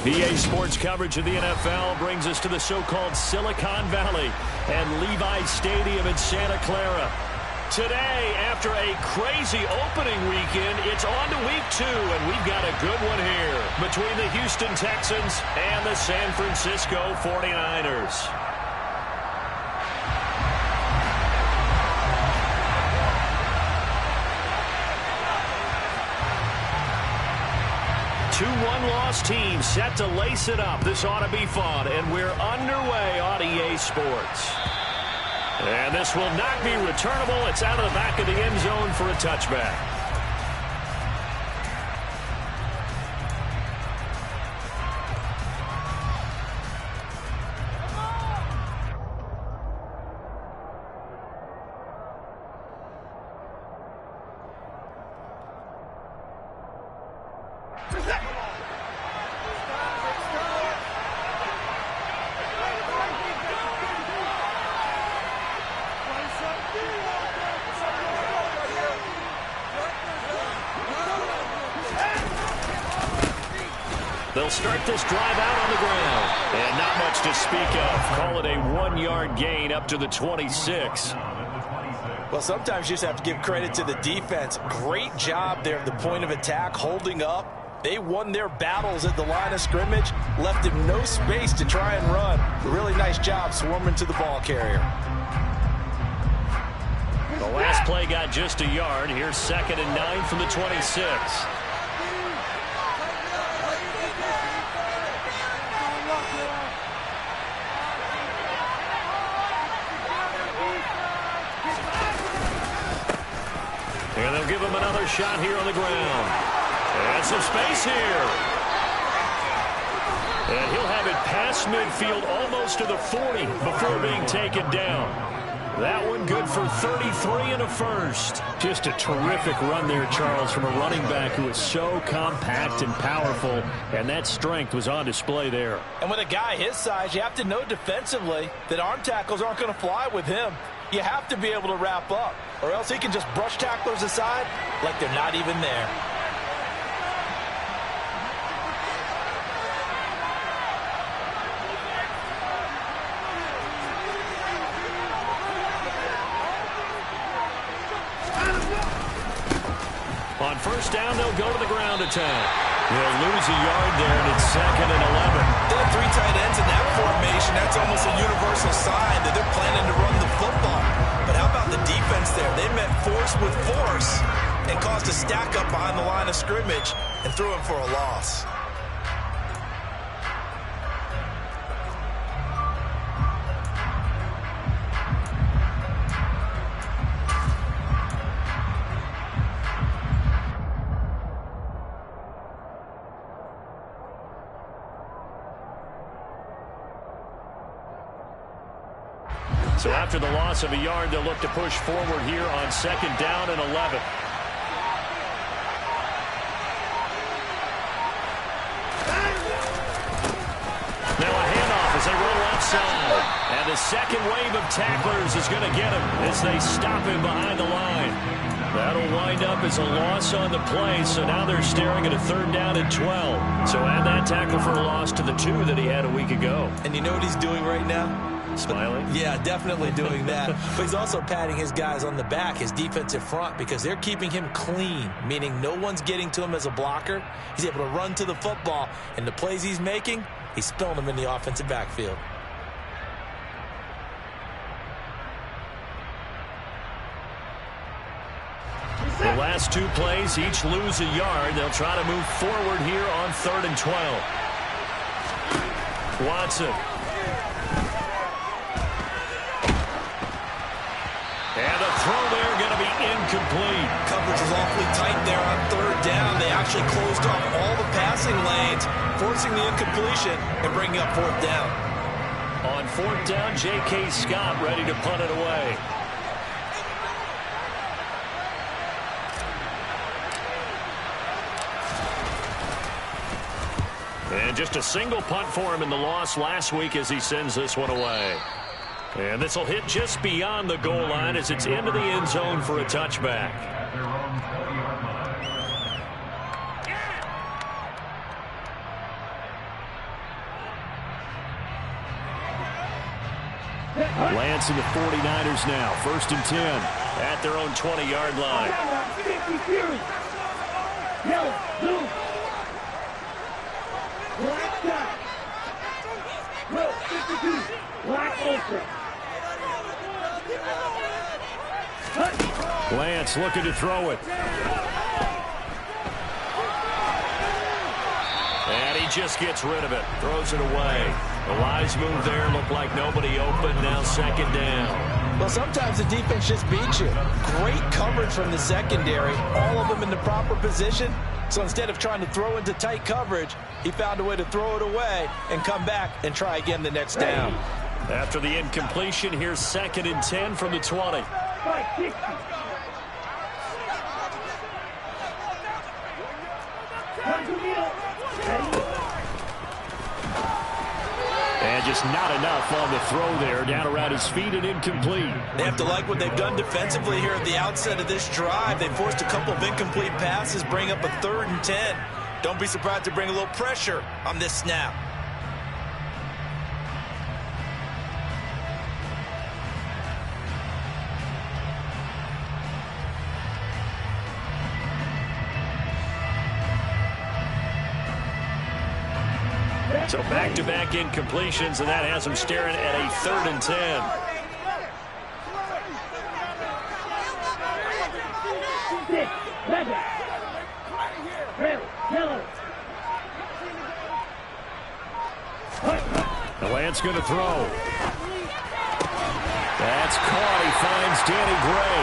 EA Sports coverage of the NFL brings us to the so-called Silicon Valley and Levi Stadium in Santa Clara. Today, after a crazy opening weekend, it's on to week 2, and we've got a good one here between the Houston Texans and the San Francisco 49ers. Two one-loss teams set to lace it up. This ought to be fun, and we're underway on EA Sports. And this will not be returnable. It's out of the back of the end zone for a touchback. They'll start this drive out on the ground. And not much to speak of. Call it a 1-yard gain up to the 26. Well, sometimes you just have to give credit to the defense. Great job there at the point of attack, holding up. They won their battles at the line of scrimmage, left him no space to try and run. A really nice job swarming to the ball carrier. The last play got just a yard. Here's 2nd and 9 from the 26. And they'll give him another shot here on the ground. And some space here. And he'll have it past midfield almost to the 40 before being taken down. That one good for 33 and a first. Just a terrific run there, Charles, from a running back who is so compact and powerful, and that strength was on display there. And with a guy his size, you have to know defensively that arm tackles aren't going to fly with him. You have to be able to wrap up, or else he can just brush tacklers aside like they're not even there. On first down, they'll go to the ground attack. They'll lose a yard there, and it's 2nd and 11. They have 3 tight ends in that formation. That's almost a universal sign that they're planning to run the football. But how about the defense there? They met force with force and caused a stack up behind the line of scrimmage and threw him for a loss. So after the loss of a yard, they'll look to push forward here on 2nd down and 11. Now a handoff as they roll outside. And the second wave of tacklers is going to get him as they stop him behind the line. That'll wind up as a loss on the play, so now they're staring at a 3rd down and 12. So add that tackle for a loss to the 2 that he had a week ago. And you know what he's doing right now? Smiling? Yeah, definitely doing that. But he's also patting his guys on the back, his defensive front, because they're keeping him clean, meaning no one's getting to him as a blocker. He's able to run to the football, and the plays he's making, he's spilling them in the offensive backfield. The last 2 plays, each lose a yard. They'll try to move forward here on 3rd and 12. Watson. And a throw there going to be incomplete. Coverage was awfully tight there on 3rd down. They actually closed off all the passing lanes, forcing the incompletion and bringing up 4th down. On 4th down, J.K. Scott ready to punt it away. And just a single punt for him in the loss last week as he sends this one away. And this will hit just beyond the goal line as it's into the end zone for a touchback. Lance and the 49ers now. 1st and 10 at their own 20-yard line. Lance looking to throw it. And he just gets rid of it. Throws it away. A wise move there. Looked like nobody open. Now 2nd down. Well, sometimes the defense just beats you. Great coverage from the secondary. All of them in the proper position. So instead of trying to throw into tight coverage, he found a way to throw it away and come back and try again the next down. After the incompletion, here's 2nd and 10 from the 20. And just not enough on the throw there. Down around his feet and incomplete. They have to like what they've done defensively here at the outset of this drive. They forced a couple of incomplete passes, bring up a 3rd and 10. Don't be surprised to bring a little pressure on this snap. So back-to-back incompletions, and that has them staring at a 3rd and 10. The Lance going to throw. That's caught. He finds Danny Gray.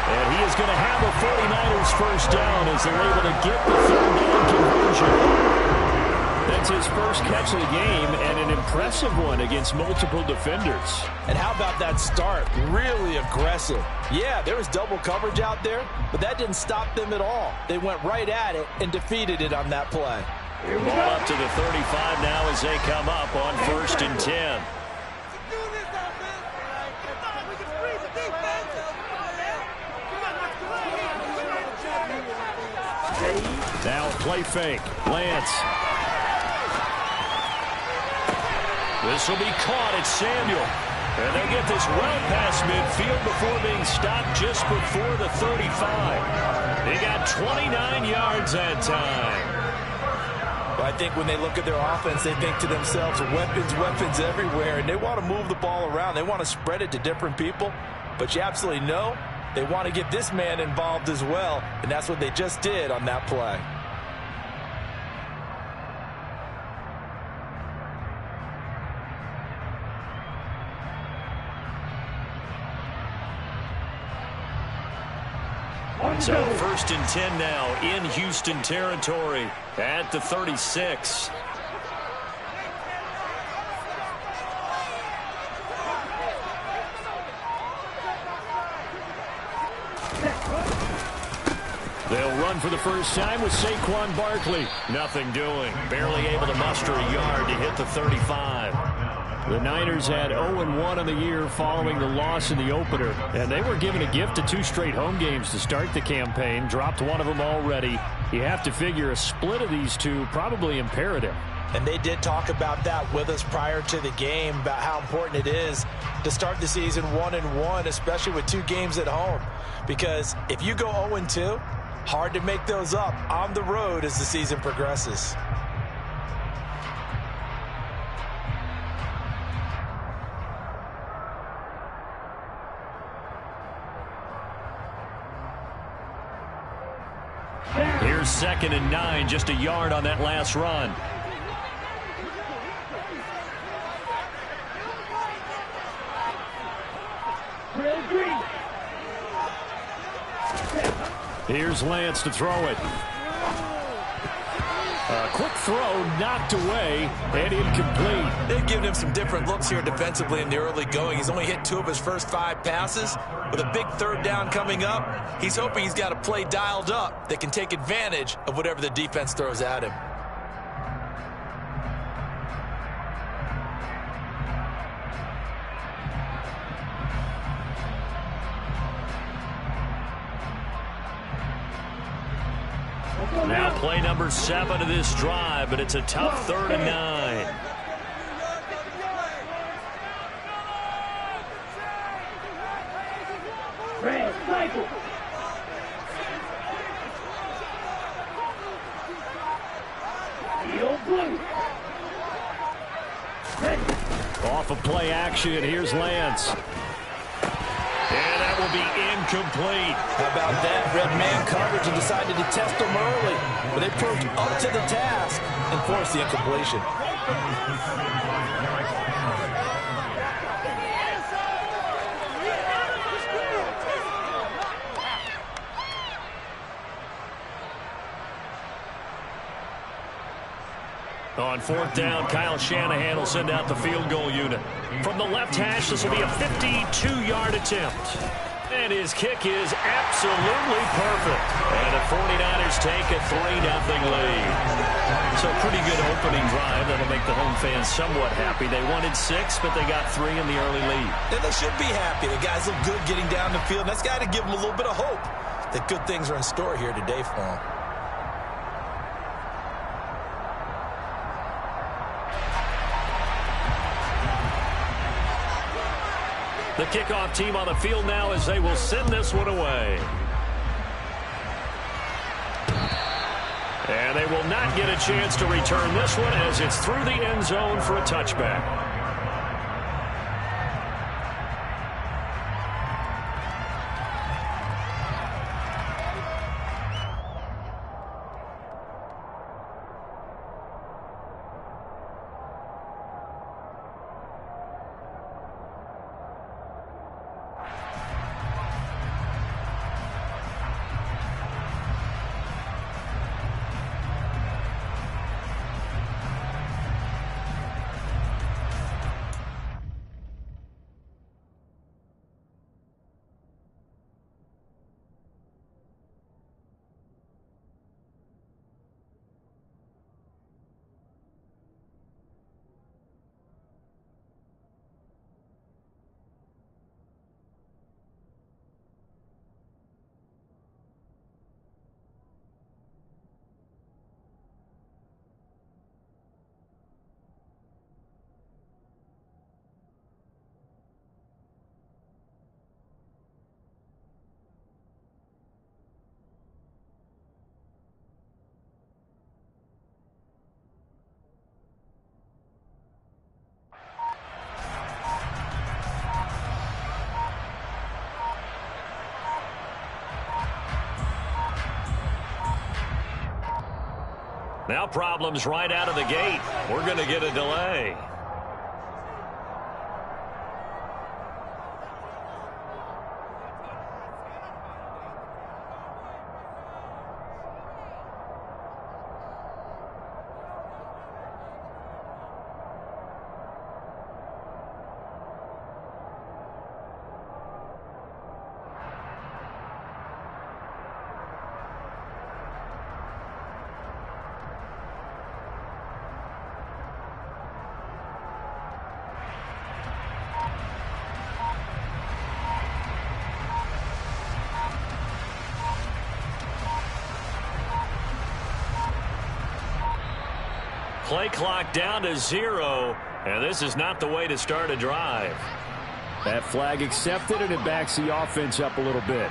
And he is going to have a 49ers 1st down as they're able to get the 3rd down conversion. That's his first catch of the game, and an impressive one against multiple defenders. And how about that start? Really aggressive. Yeah, there was double coverage out there, but that didn't stop them at all. They went right at it and defeated it on that play. Ball up to the 35 now as they come up on 1st and 10. Now play fake. Lance. This will be caught. It's Samuel. And they get this well past midfield before being stopped just before the 35. They got 29 yards that time. Well, I think when they look at their offense, they think to themselves, weapons, weapons everywhere. And they want to move the ball around. They want to spread it to different people. But you absolutely know they want to get this man involved as well. And that's what they just did on that play. So 1st and 10 now in Houston territory at the 36. They'll run for the first time with Saquon Barkley. Nothing doing. Barely able to muster a yard to hit the 35. The Niners had 0-1 on the year following the loss in the opener, and they were given a gift of 2 straight home games to start the campaign. Dropped one of them already. You have to figure a split of these two probably imperative. And they did talk about that with us prior to the game, about how important it is to start the season 1-1, especially with 2 games at home. Because if you go 0-2, hard to make those up on the road as the season progresses. Here's 2nd and 9, just a yard on that last run. Here's Lance to throw it. A quick throw knocked away and incomplete. They've given him some different looks here defensively in the early going. He's only hit 2 of his first 5 passes. With a big 3rd down coming up, he's hoping he's got a play dialed up that can take advantage of whatever the defense throws at him. Now play number 7 of this drive, but it's a tough 3rd and 9. Off of play action, here's Lance. And that will be incomplete. How about that? Red man coverage and decided to test them early. But they proved up to the task and forced the incompletion. On fourth down, Kyle Shanahan will send out the field goal unit. From the left hash, this will be a 52-yard attempt. And his kick is absolutely perfect. And the 49ers take a 3-0 lead. So pretty good opening drive. That'll make the home fans somewhat happy. They wanted 6, but they got 3 in the early lead. And they should be happy. The guys look good getting down the field. That's got to give them a little bit of hope that good things are in store here today for them. The kickoff team on the field now as they will send this one away. And they will not get a chance to return this one as it's through the end zone for a touchback. Now problems right out of the gate. We're going to get a delay. Play clock down to 0, and this is not the way to start a drive. That flag accepted, and it backs the offense up a little bit.